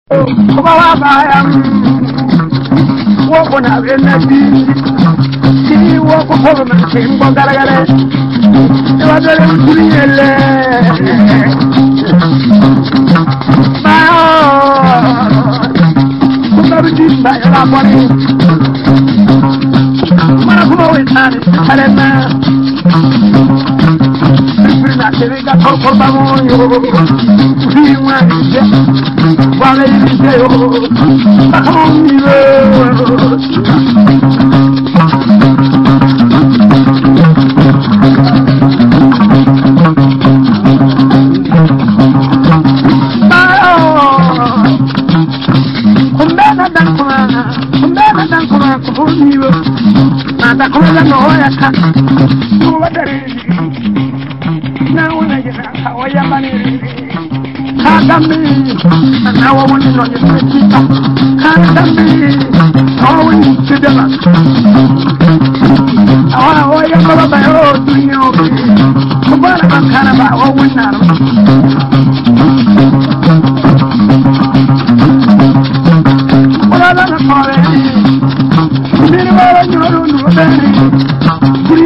Walk on out in that see walk of home and sing Bogara. You are very good. By a body. Maracumo is not a cocoa bamon. You want while it is now I want to know your feet. Can't oh, we need to do that. I want to go by all to you. Come on, I'm kind of about what we know. What I don't know, anywhere you don't know, baby. You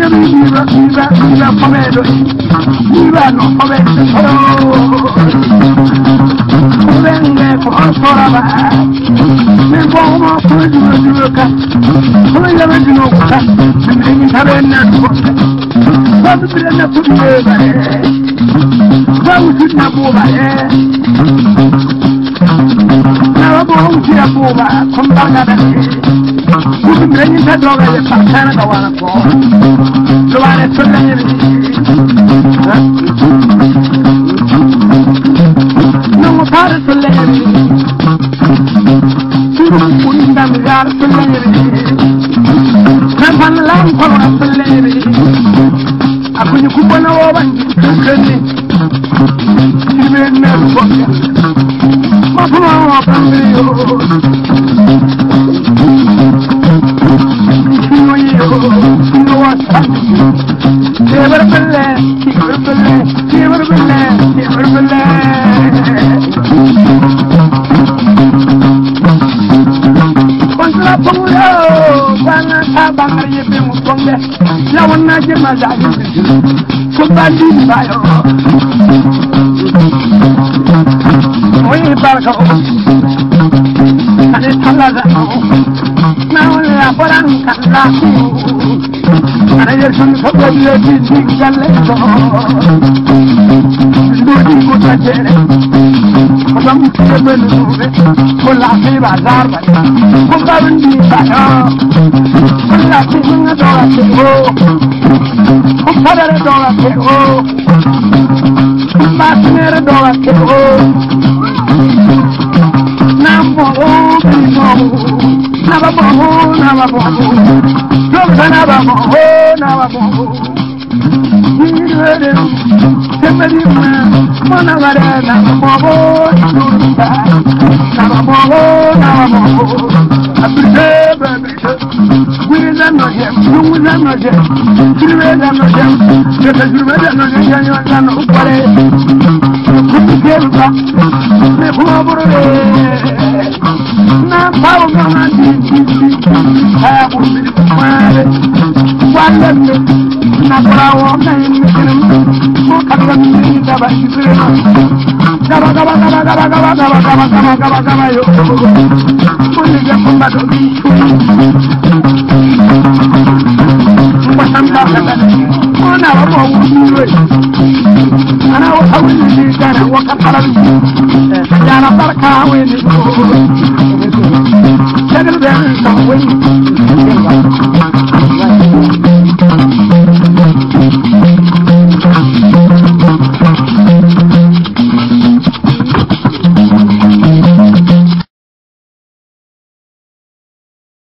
no part of the land. You down the yard of the lady. Come on, lamp of the lady. I put you coupon over and you made never forget. My poor family. You know what's happening. Never believe, never believe, never believe, never believe. Contra Polo, Bana Tabanga, you bring from there. Now, I'm not in my life. Somebody fire. We back home. And it's a lot of now, I'm going to and I just want to put your things and let go. Nobody could have done it. Some people move it. Pull out the bazaar. Pull out the bazaar. Pull out the dollar to go. Pull out the dollar to go. Pull out the dollar to go. Now for all people. Never go, never go.